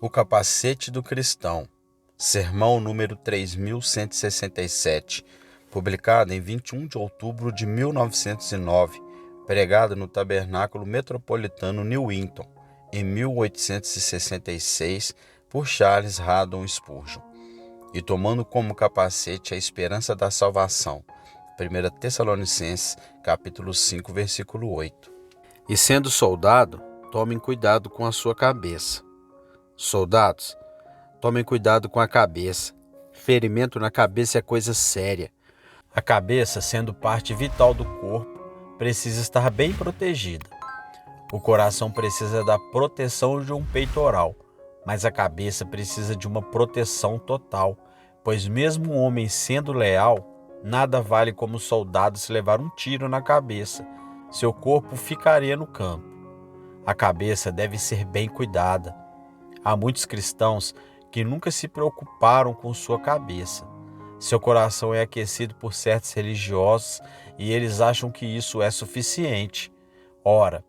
O capacete do cristão. Sermão número 3167, publicado em 21 de outubro de 1909, pregado no Tabernáculo Metropolitano New Winton, em 1866, por Charles Haddon Spurgeon. E tomando como capacete a esperança da salvação. 1 Tessalonicenses, capítulo 5, versículo 8. E sendo soldado, tomem cuidado com a sua cabeça. Soldados, tomem cuidado com a cabeça. Ferimento na cabeça é coisa séria. A cabeça, sendo parte vital do corpo, precisa estar bem protegida. O coração precisa da proteção de um peitoral, mas a cabeça precisa de uma proteção total, pois mesmo um homem sendo leal, nada vale como soldado se levar um tiro na cabeça. Seu corpo ficaria no campo. A cabeça deve ser bem cuidada. Há muitos cristãos que nunca se preocuparam com sua cabeça. Seu coração é aquecido por certos religiosos e eles acham que isso é suficiente. Ora,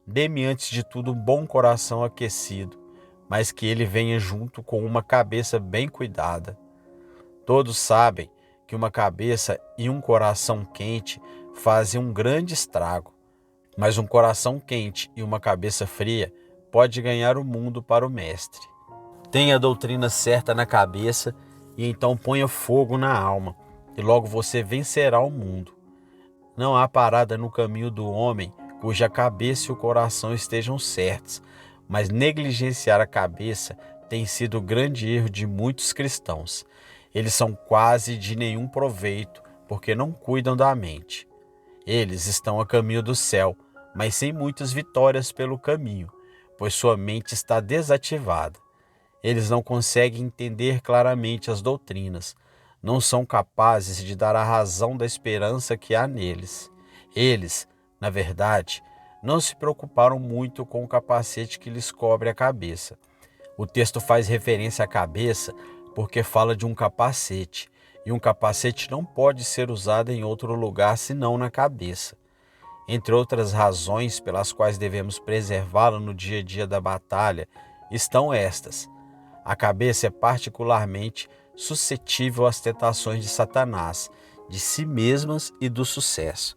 dê-me antes de tudo um bom coração aquecido, mas que ele venha junto com uma cabeça bem cuidada. Todos sabem que uma cabeça e um coração quente fazem um grande estrago, mas um coração quente e uma cabeça fria pode ganhar o mundo para o mestre. Tenha a doutrina certa na cabeça e então ponha fogo na alma, e logo você vencerá o mundo. Não há parada no caminho do homem cuja cabeça e o coração estejam certos, mas negligenciar a cabeça tem sido o grande erro de muitos cristãos. Eles são quase de nenhum proveito porque não cuidam da mente. Eles estão a caminho do céu, mas sem muitas vitórias pelo caminho, pois sua mente está desativada. Eles não conseguem entender claramente as doutrinas, não são capazes de dar a razão da esperança que há neles. Eles, na verdade, não se preocuparam muito com o capacete que lhes cobre a cabeça. O texto faz referência à cabeça porque fala de um capacete, e um capacete não pode ser usado em outro lugar senão na cabeça. Entre outras razões pelas quais devemos preservá-lo no dia a dia da batalha, estão estas. A cabeça é particularmente suscetível às tentações de Satanás, de si mesmas e do sucesso.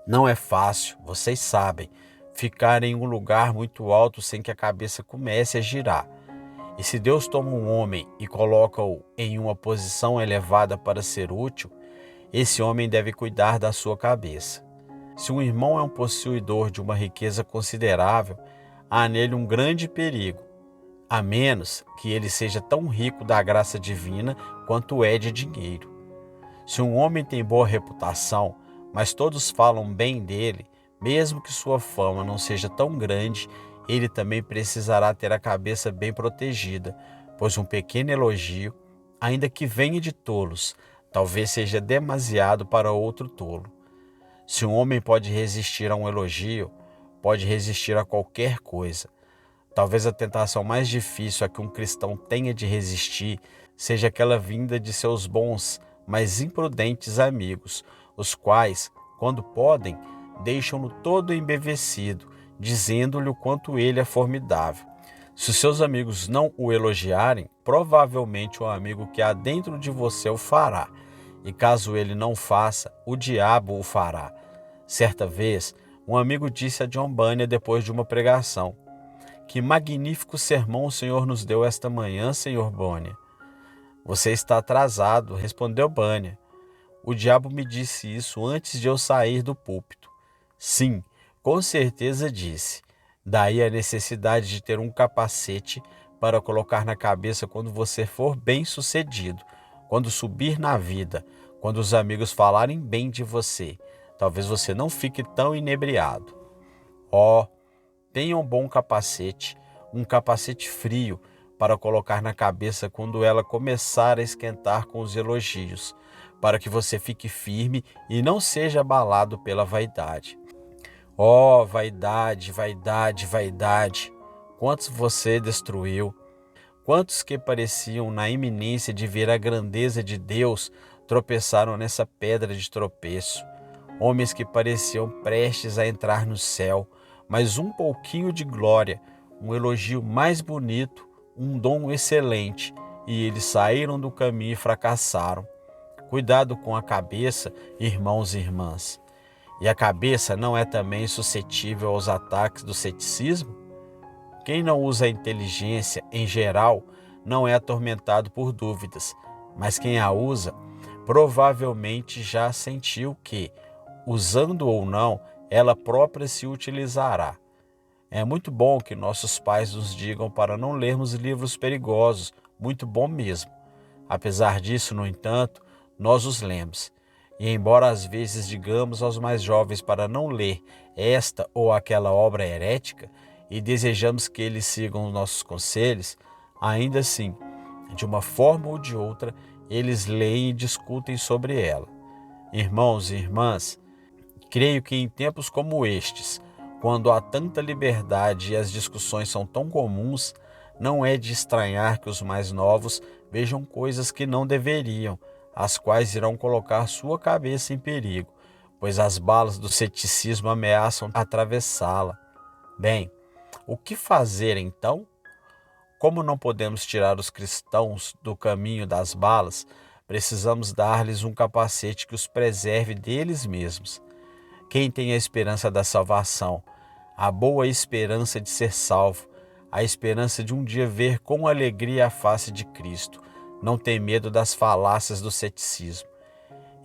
Não é fácil, vocês sabem, ficar em um lugar muito alto sem que a cabeça comece a girar. E se Deus toma um homem e coloca-o em uma posição elevada para ser útil, esse homem deve cuidar da sua cabeça. Se um irmão é um possuidor de uma riqueza considerável, há nele um grande perigo, a menos que ele seja tão rico da graça divina quanto é de dinheiro. Se um homem tem boa reputação, mas todos falam bem dele, mesmo que sua fama não seja tão grande, ele também precisará ter a cabeça bem protegida, pois um pequeno elogio, ainda que venha de tolos, talvez seja demasiado para outro tolo. Se um homem pode resistir a um elogio, pode resistir a qualquer coisa. Talvez a tentação mais difícil a que um cristão tenha de resistir seja aquela vinda de seus bons, mas imprudentes amigos, os quais, quando podem, deixam-no todo embevecido, dizendo-lhe o quanto ele é formidável. Se os seus amigos não o elogiarem, provavelmente o amigo que há dentro de você o fará. E caso ele não faça, o diabo o fará. Certa vez, um amigo disse a John Bunyan depois de uma pregação: "Que magnífico sermão o Senhor nos deu esta manhã, Sr. Bunyan." "Você está atrasado", respondeu Bunyan. "O diabo me disse isso antes de eu sair do púlpito." "Sim, com certeza disse." Daí a necessidade de ter um capacete para colocar na cabeça quando você for bem-sucedido, quando subir na vida, quando os amigos falarem bem de você. Talvez você não fique tão inebriado. Tenha um bom capacete, um capacete frio, para colocar na cabeça quando ela começar a esquentar com os elogios, para que você fique firme e não seja abalado pela vaidade. Vaidade, vaidade, vaidade! Quantos você destruiu? Quantos que pareciam na iminência de ver a grandeza de Deus tropeçaram nessa pedra de tropeço? Homens que pareciam prestes a entrar no céu, mas um pouquinho de glória, um elogio mais bonito, um dom excelente e eles saíram do caminho e fracassaram. Cuidado com a cabeça, irmãos e irmãs. E a cabeça não é também suscetível aos ataques do ceticismo? Quem não usa a inteligência, em geral, não é atormentado por dúvidas, mas quem a usa, provavelmente já sentiu que, usando ou não, ela própria se utilizará. É muito bom que nossos pais nos digam para não lermos livros perigosos, muito bom mesmo. Apesar disso, no entanto, nós os lemos. E embora às vezes digamos aos mais jovens para não ler esta ou aquela obra herética e desejamos que eles sigam os nossos conselhos, ainda assim, de uma forma ou de outra, eles leem e discutem sobre ela. Irmãos e irmãs, creio que em tempos como estes, quando há tanta liberdade e as discussões são tão comuns, não é de estranhar que os mais novos vejam coisas que não deveriam, as quais irão colocar sua cabeça em perigo, pois as balas do ceticismo ameaçam atravessá-la. Bem, o que fazer então? Como não podemos tirar os cristãos do caminho das balas, precisamos dar-lhes um capacete que os preserve deles mesmos. Quem tem a esperança da salvação, a boa esperança de ser salvo, a esperança de um dia ver com alegria a face de Cristo, não tem medo das falácias do ceticismo.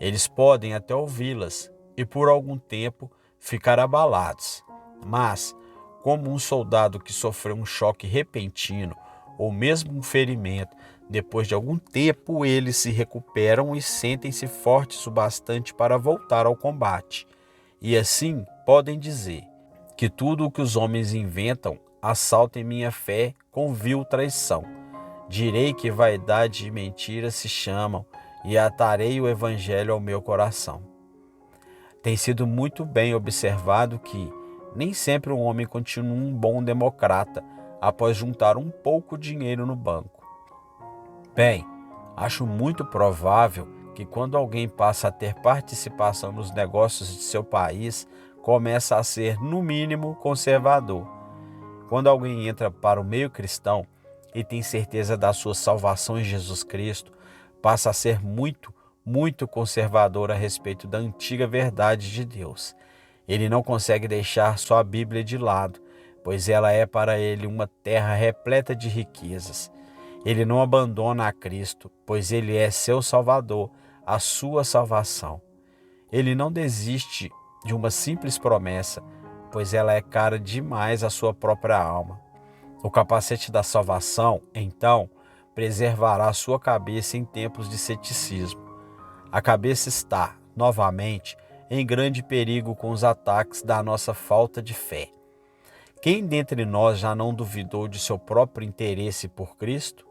Eles podem até ouvi-las e por algum tempo ficar abalados, mas, como um soldado que sofreu um choque repentino ou mesmo um ferimento, depois de algum tempo eles se recuperam e sentem-se fortes o bastante para voltar ao combate. E assim podem dizer que tudo o que os homens inventam assalta em minha fé com vil traição. Direi que vaidade e mentira se chamam e atarei o evangelho ao meu coração. Tem sido muito bem observado que nem sempre um homem continua um bom democrata após juntar um pouco de dinheiro no banco. Bem, acho muito provável que quando alguém passa a ter participação nos negócios de seu país, começa a ser, no mínimo, conservador. Quando alguém entra para o meio cristão e tem certeza da sua salvação em Jesus Cristo, passa a ser muito conservador a respeito da antiga verdade de Deus. Ele não consegue deixar só a Bíblia de lado, pois ela é para ele uma terra repleta de riquezas. Ele não abandona a Cristo, pois ele é seu Salvador, a sua salvação. Ele não desiste de uma simples promessa, pois ela é cara demais à sua própria alma. O capacete da salvação, então, preservará sua cabeça em tempos de ceticismo. A cabeça está, novamente, em grande perigo com os ataques da nossa falta de fé. Quem dentre nós já não duvidou de seu próprio interesse por Cristo?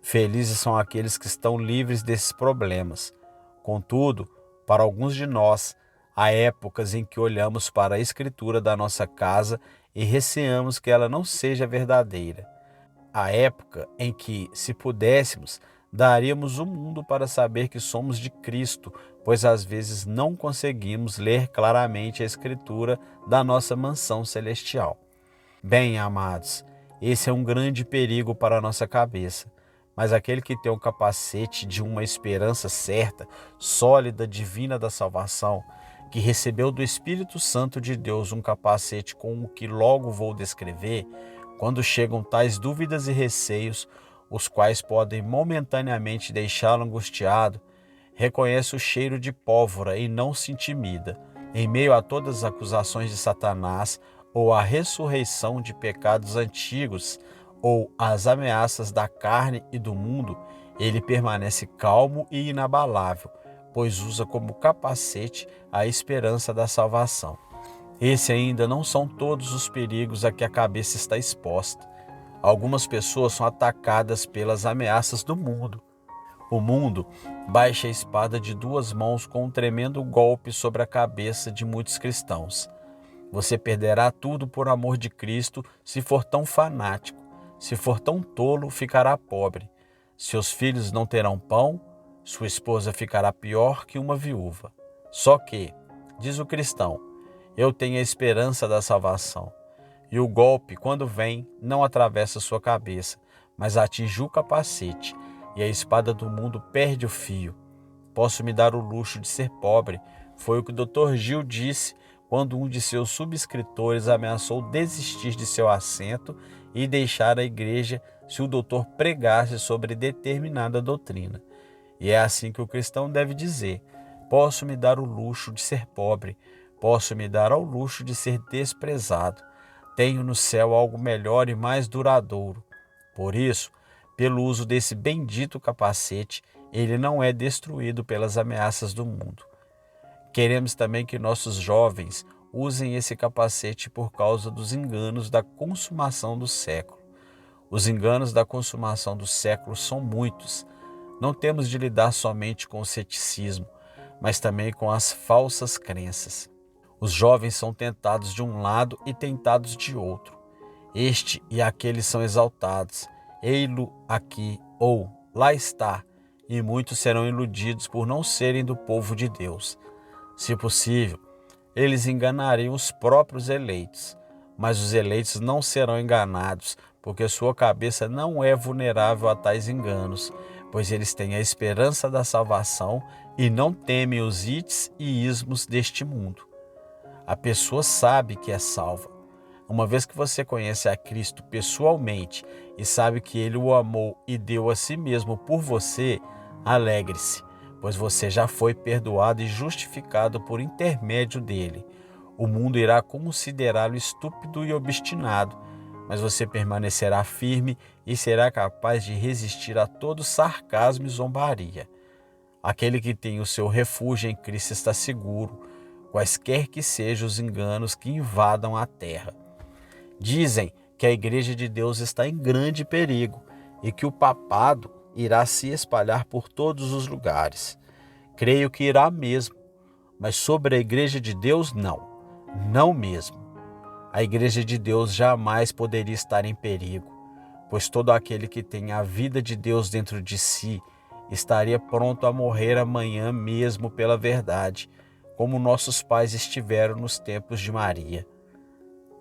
Felizes são aqueles que estão livres desses problemas. Contudo, para alguns de nós, há épocas em que olhamos para a Escritura da nossa casa e receamos que ela não seja verdadeira. Há época em que, se pudéssemos, daríamos o mundo para saber que somos de Cristo, pois às vezes não conseguimos ler claramente a Escritura da nossa mansão celestial. Bem, amados, esse é um grande perigo para a nossa cabeça. Mas aquele que tem o capacete de uma esperança certa, sólida, divina da salvação, que recebeu do Espírito Santo de Deus um capacete com o que logo vou descrever, quando chegam tais dúvidas e receios, os quais podem momentaneamente deixá-lo angustiado, reconhece o cheiro de pólvora e não se intimida. Em meio a todas as acusações de Satanás, ou a ressurreição de pecados antigos, ou as ameaças da carne e do mundo, ele permanece calmo e inabalável, pois usa como capacete a esperança da salvação. Esse ainda não são todos os perigos a que a cabeça está exposta. Algumas pessoas são atacadas pelas ameaças do mundo. O mundo baixa a espada de duas mãos com um tremendo golpe sobre a cabeça de muitos cristãos. Você perderá tudo por amor de Cristo se for tão fanático. Se for tão tolo, ficará pobre. Seus filhos não terão pão, sua esposa ficará pior que uma viúva. Só que, diz o cristão, eu tenho a esperança da salvação. E o golpe, quando vem, não atravessa sua cabeça, mas atinge o capacete, e a espada do mundo perde o fio. Posso me dar o luxo de ser pobre, foi o que o Dr. Gil disse quando um de seus subscritores ameaçou desistir de seu assento e deixar a igreja se o doutor pregasse sobre determinada doutrina. E é assim que o cristão deve dizer: posso me dar o luxo de ser pobre, posso me dar ao luxo de ser desprezado. Tenho no céu algo melhor e mais duradouro. Por isso, pelo uso desse bendito capacete, ele não é destruído pelas ameaças do mundo. Queremos também que nossos jovens usem esse capacete por causa dos enganos da consumação do século. Os enganos da consumação do século são muitos. Não temos de lidar somente com o ceticismo, mas também com as falsas crenças. Os jovens são tentados de um lado e tentados de outro. Este e aquele são exaltados. Ei-lo aqui, ou lá está, e muitos serão iludidos por não serem do povo de Deus. Se possível, eles enganariam os próprios eleitos, mas os eleitos não serão enganados, porque sua cabeça não é vulnerável a tais enganos, pois eles têm a esperança da salvação e não temem os ites e ismos deste mundo. A pessoa sabe que é salva. Uma vez que você conhece a Cristo pessoalmente e sabe que Ele o amou e deu a si mesmo por você, alegre-se, pois você já foi perdoado e justificado por intermédio dele. O mundo irá considerá-lo estúpido e obstinado, mas você permanecerá firme e será capaz de resistir a todo sarcasmo e zombaria. Aquele que tem o seu refúgio em Cristo está seguro, quaisquer que sejam os enganos que invadam a terra. Dizem que a Igreja de Deus está em grande perigo e que o papado irá se espalhar por todos os lugares. Creio que irá mesmo, mas sobre a Igreja de Deus, não mesmo. A Igreja de Deus jamais poderia estar em perigo, pois todo aquele que tem a vida de Deus dentro de si estaria pronto a morrer amanhã mesmo pela verdade, como nossos pais estiveram nos tempos de Maria.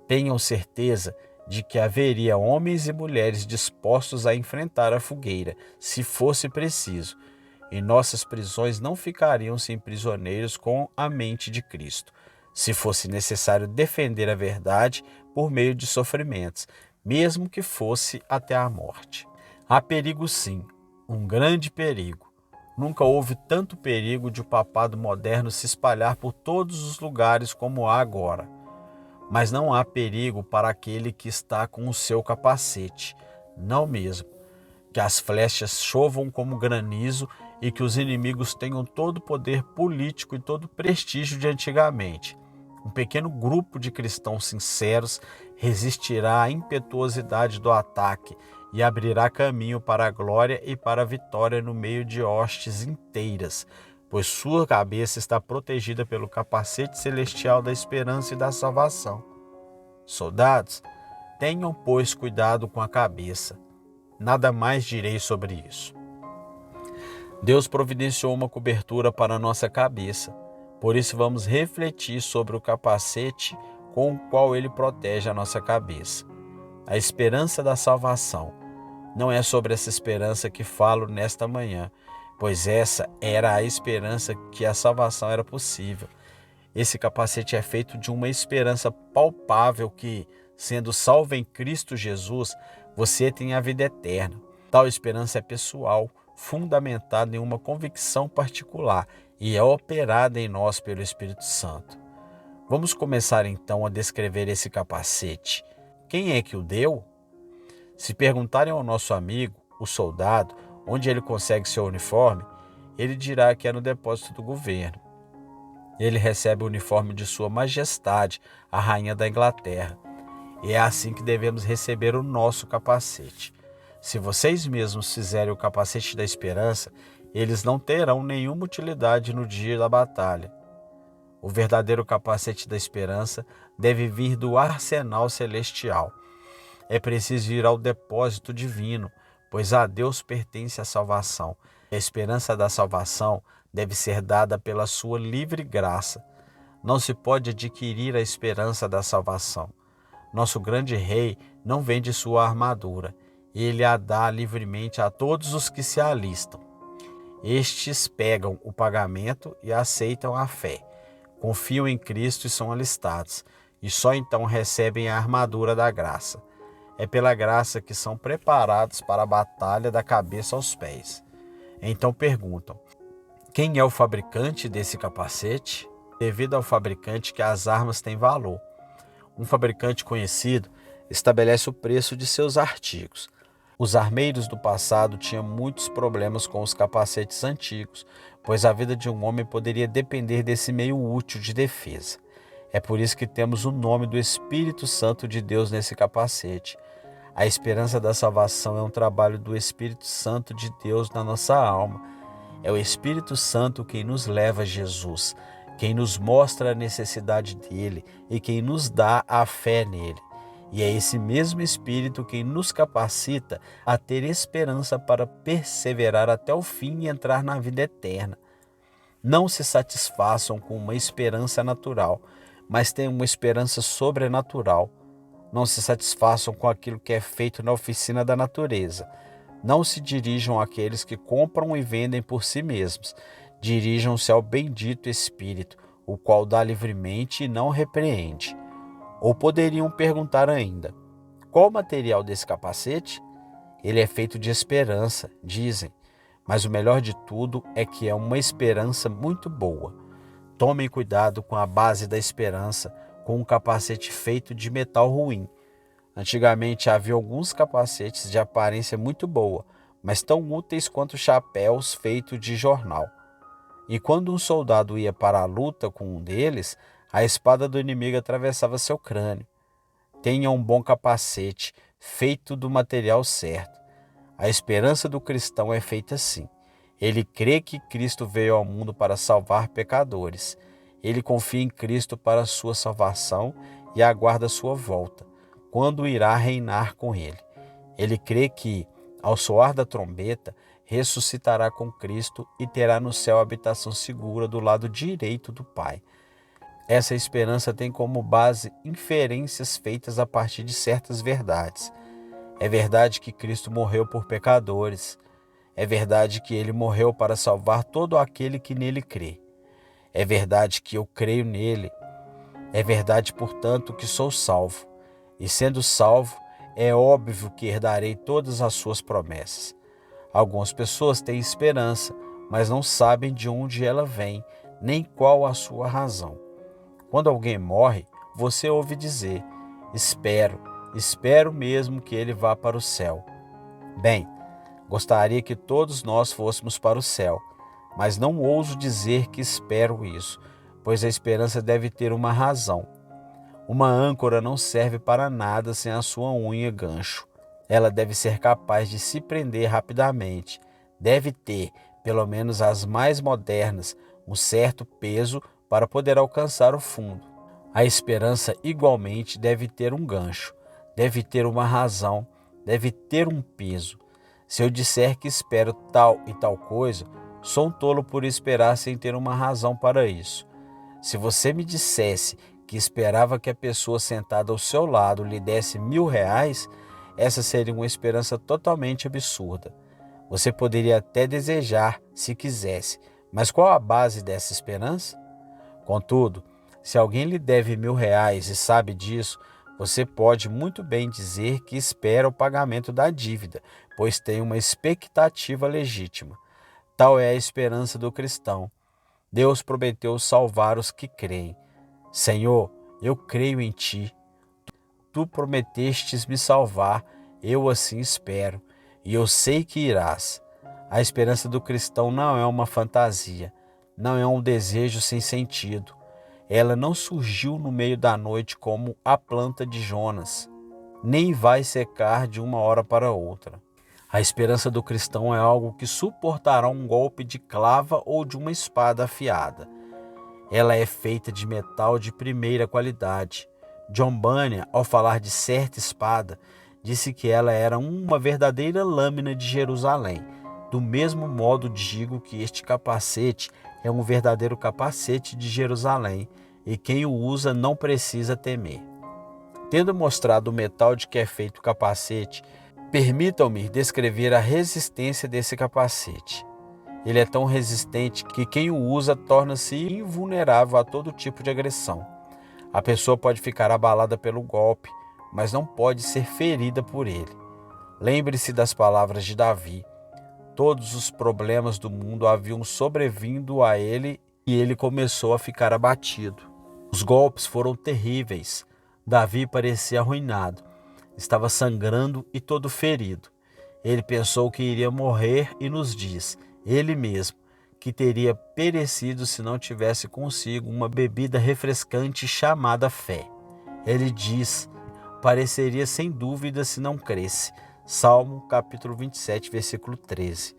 Tenham certeza de que haveria homens e mulheres dispostos a enfrentar a fogueira, se fosse preciso, e nossas prisões não ficariam sem prisioneiros com a mente de Cristo, se fosse necessário defender a verdade por meio de sofrimentos, mesmo que fosse até a morte. Há perigo sim, um grande perigo. Nunca houve tanto perigo de o papado moderno se espalhar por todos os lugares como há agora. Mas não há perigo para aquele que está com o seu capacete, não mesmo. Que as flechas chovam como granizo e que os inimigos tenham todo o poder político e todo o prestígio de antigamente. Um pequeno grupo de cristãos sinceros resistirá à impetuosidade do ataque e abrirá caminho para a glória e para a vitória no meio de hostes inteiras, pois sua cabeça está protegida pelo capacete celestial da esperança e da salvação. Soldados, tenham, pois, cuidado com a cabeça. Nada mais direi sobre isso. Deus providenciou uma cobertura para a nossa cabeça, por isso vamos refletir sobre o capacete com o qual ele protege a nossa cabeça. A esperança da salvação. Não é sobre essa esperança que falo nesta manhã, pois essa era a esperança que a salvação era possível. Esse capacete é feito de uma esperança palpável que, sendo salvo em Cristo Jesus, você tem a vida eterna. Tal esperança é pessoal, fundamentada em uma convicção particular e é operada em nós pelo Espírito Santo. Vamos começar então a descrever esse capacete. Quem é que o deu? Se perguntarem ao nosso amigo, o soldado, onde ele consegue seu uniforme, ele dirá que é no depósito do governo. Ele recebe o uniforme de Sua Majestade, a Rainha da Inglaterra. E é assim que devemos receber o nosso capacete. Se vocês mesmos fizerem o capacete da esperança, eles não terão nenhuma utilidade no dia da batalha. O verdadeiro capacete da esperança deve vir do arsenal celestial. É preciso ir ao depósito divino, pois a Deus pertence a salvação. A esperança da salvação deve ser dada pela sua livre graça. Não se pode adquirir a esperança da salvação. Nosso grande rei não vende sua armadura. ele a dá livremente a todos os que se alistam. Estes pegam o pagamento e aceitam a fé, confiam em Cristo e são alistados, e só então recebem a armadura da graça. É pela graça que são preparados para a batalha da cabeça aos pés. Então perguntam: quem é o fabricante desse capacete? Devido ao fabricante que as armas têm valor. Um fabricante conhecido estabelece o preço de seus artigos. Os armeiros do passado tinham muitos problemas com os capacetes antigos, pois a vida de um homem poderia depender desse meio útil de defesa. É por isso que temos o nome do Espírito Santo de Deus nesse capacete. A esperança da salvação é um trabalho do Espírito Santo de Deus na nossa alma. É o Espírito Santo quem nos leva a Jesus, quem nos mostra a necessidade dele e quem nos dá a fé nele. E é esse mesmo Espírito quem nos capacita a ter esperança para perseverar até o fim e entrar na vida eterna. Não se satisfaçam com uma esperança natural, mas tenham uma esperança sobrenatural. Não se satisfaçam com aquilo que é feito na oficina da natureza. Não se dirijam àqueles que compram e vendem por si mesmos. Dirijam-se ao bendito Espírito, o qual dá livremente e não repreende. Ou poderiam perguntar ainda: qual o material desse capacete? Ele é feito de esperança, dizem, mas o melhor de tudo é que é uma esperança muito boa. Tomem cuidado com a base da esperança, com um capacete feito de metal ruim. Antigamente havia alguns capacetes de aparência muito boa, mas tão úteis quanto chapéus feitos de jornal. E quando um soldado ia para a luta com um deles, a espada do inimigo atravessava seu crânio. Tenha um bom capacete, feito do material certo. A esperança do cristão é feita assim. Ele crê que Cristo veio ao mundo para salvar pecadores. Ele confia em Cristo para a sua salvação e aguarda a sua volta, quando irá reinar com ele. Ele crê que, ao soar da trombeta, ressuscitará com Cristo e terá no céu habitação segura do lado direito do Pai. Essa esperança tem como base inferências feitas a partir de certas verdades. É verdade que Cristo morreu por pecadores. É verdade que ele morreu para salvar todo aquele que nele crê. É verdade que eu creio nele. É verdade, portanto, que sou salvo. E sendo salvo, é óbvio que herdarei todas as suas promessas. Algumas pessoas têm esperança, mas não sabem de onde ela vem, nem qual a sua razão. Quando alguém morre, você ouve dizer: espero mesmo que ele vá para o céu. Bem, gostaria que todos nós fôssemos para o céu, mas não ouso dizer que espero isso, pois a esperança deve ter uma razão. Uma âncora não serve para nada sem a sua unha gancho. Ela deve ser capaz de se prender rapidamente. Deve ter, pelo menos as mais modernas, um certo peso para poder alcançar o fundo. A esperança igualmente deve ter um gancho, deve ter uma razão, deve ter um peso. Se eu disser que espero tal e tal coisa, sou um tolo por esperar sem ter uma razão para isso. Se você me dissesse que esperava que a pessoa sentada ao seu lado lhe desse R$ 1.000, essa seria uma esperança totalmente absurda. Você poderia até desejar, se quisesse, mas qual a base dessa esperança? Contudo, se alguém lhe deve R$ 1.000 e sabe disso, você pode muito bem dizer que espera o pagamento da dívida, pois tem uma expectativa legítima. Tal é a esperança do cristão. Deus prometeu salvar os que creem. Senhor, eu creio em Ti. Tu prometestes me salvar, eu assim espero, e eu sei que irás. A esperança do cristão não é uma fantasia, não é um desejo sem sentido. Ela não surgiu no meio da noite como a planta de Jonas, nem vai secar de uma hora para outra. A esperança do cristão é algo que suportará um golpe de clava ou de uma espada afiada. Ela é feita de metal de primeira qualidade. John Bunyan, ao falar de certa espada, disse que ela era uma verdadeira lâmina de Jerusalém. Do mesmo modo digo que este capacete é um verdadeiro capacete de Jerusalém, e quem o usa não precisa temer. Tendo mostrado o metal de que é feito o capacete, Permitam-me descrever a resistência desse capacete. Ele é tão resistente que quem o usa torna-se invulnerável a todo tipo de agressão. A pessoa pode ficar abalada pelo golpe, mas não pode ser ferida por ele. Lembre-se das palavras de Davi. Todos os problemas do mundo haviam sobrevindo a ele e ele começou a ficar abatido. Os golpes foram terríveis. Davi parecia arruinado. Estava sangrando e todo ferido. Ele pensou que iria morrer e nos diz, ele mesmo, que teria perecido se não tivesse consigo uma bebida refrescante chamada fé. Ele diz, pareceria sem dúvida se não cresce. Salmo capítulo 27, versículo 13.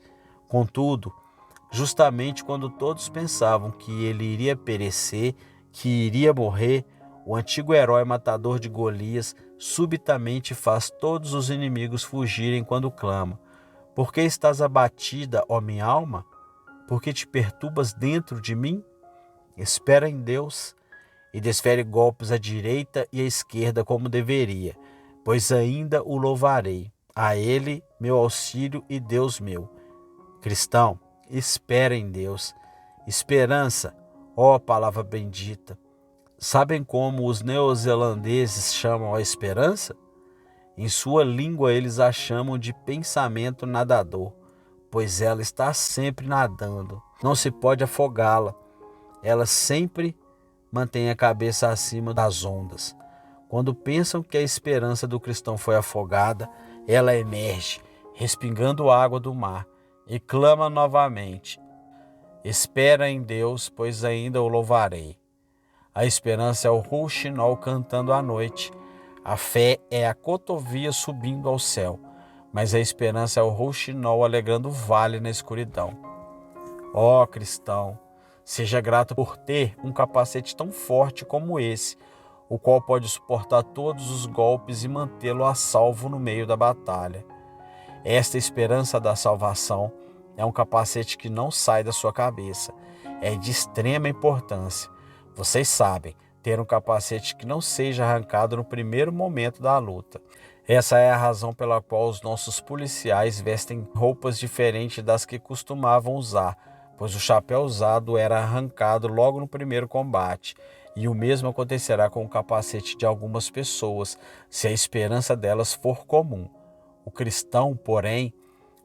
Contudo, justamente quando todos pensavam que ele iria perecer, que iria morrer, o antigo herói matador de Golias subitamente faz todos os inimigos fugirem quando clama: Por que estás abatida, ó minha alma? Por que te perturbas dentro de mim? Espera em Deus e desfere golpes à direita e à esquerda como deveria, pois ainda o louvarei. A Ele, meu auxílio e Deus meu. Cristão, espera em Deus. Esperança, ó palavra bendita. Sabem como os neozelandeses chamam a esperança? Em sua língua eles a chamam de pensamento nadador, pois ela está sempre nadando. Não se pode afogá-la. Ela sempre mantém a cabeça acima das ondas. Quando pensam que a esperança do cristão foi afogada, ela emerge, respingando água do mar, e clama novamente: Espera em Deus, pois ainda o louvarei. A esperança é o rouxinol cantando à noite. A fé é a cotovia subindo ao céu, mas a esperança é o rouxinol alegrando o vale na escuridão. Ó cristão, seja grato por ter um capacete tão forte como esse, o qual pode suportar todos os golpes e mantê-lo a salvo no meio da batalha. Esta esperança da salvação é um capacete que não sai da sua cabeça. É de extrema importância. Vocês sabem, ter um capacete que não seja arrancado no primeiro momento da luta. Essa é a razão pela qual os nossos policiais vestem roupas diferentes das que costumavam usar, pois o chapéu usado era arrancado logo no primeiro combate. E o mesmo acontecerá com o capacete de algumas pessoas, se a esperança delas for comum. O cristão, porém,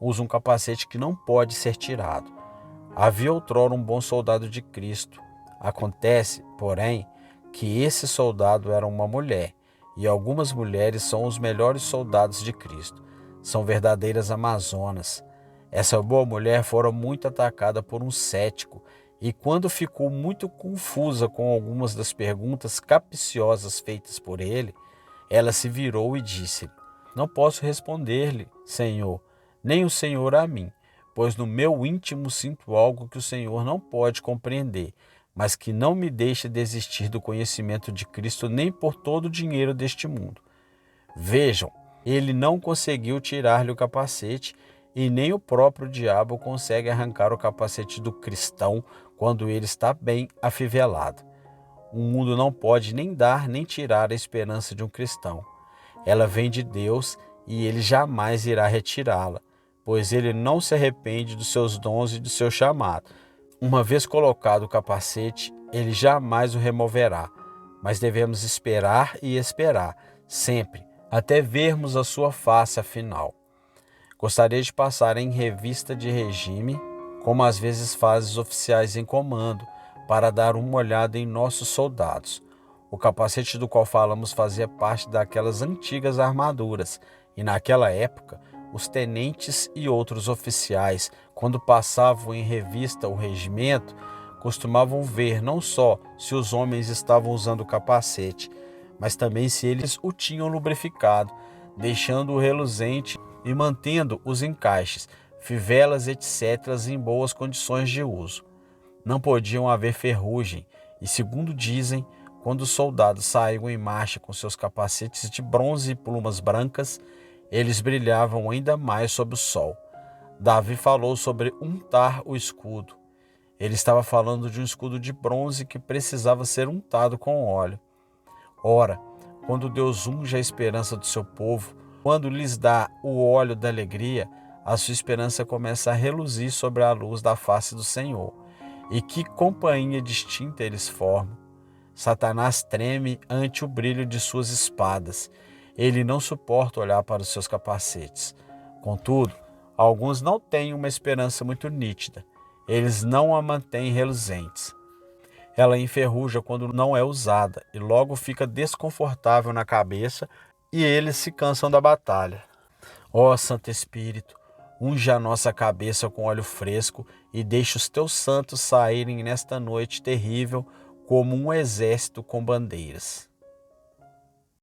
usa um capacete que não pode ser tirado. Havia outrora um bom soldado de Cristo. Acontece, porém, que esse soldado era uma mulher, e algumas mulheres são os melhores soldados de Cristo. São verdadeiras amazonas. Essa boa mulher fora muito atacada por um cético, e quando ficou muito confusa com algumas das perguntas capciosas feitas por ele, ela se virou e disse: Não posso responder-lhe, Senhor, nem o Senhor a mim, pois no meu íntimo sinto algo que o Senhor não pode compreender, mas que não me deixa desistir do conhecimento de Cristo nem por todo o dinheiro deste mundo. Vejam, ele não conseguiu tirar-lhe o capacete, e nem o próprio diabo consegue arrancar o capacete do cristão quando ele está bem afivelado. O mundo não pode nem dar nem tirar a esperança de um cristão. Ela vem de Deus e ele jamais irá retirá-la, pois ele não se arrepende dos seus dons e do seu chamado. Uma vez colocado o capacete, ele jamais o removerá, mas devemos esperar e esperar, sempre, até vermos a sua face afinal. Gostaria de passar em revista de regime, como às vezes fazem os oficiais em comando, para dar uma olhada em nossos soldados. O capacete do qual falamos fazia parte daquelas antigas armaduras, e naquela época, os tenentes e outros oficiais, quando passavam em revista o regimento, costumavam ver não só se os homens estavam usando o capacete, mas também se eles o tinham lubrificado, deixando-o reluzente e mantendo os encaixes, fivelas, etc., em boas condições de uso. Não podiam haver ferrugem, e segundo dizem, quando os soldados saíam em marcha com seus capacetes de bronze e plumas brancas, eles brilhavam ainda mais sob o sol. Davi falou sobre untar o escudo. Ele estava falando de um escudo de bronze que precisava ser untado com óleo. Ora, quando Deus unge a esperança do seu povo, Quando lhes dá o óleo da alegria, a sua esperança começa a reluzir sobre a luz da face do Senhor. E que companhia distinta eles formam! Satanás treme ante o brilho de suas espadas. Ele não suporta olhar para os seus capacetes. Contudo, alguns não têm uma esperança muito nítida. Eles não a mantêm reluzentes. Ela enferruja quando não é usada e logo fica desconfortável na cabeça e eles se cansam da batalha. Ó Santo Espírito, unge a nossa cabeça com óleo fresco e deixe os teus santos saírem nesta noite terrível como um exército com bandeiras.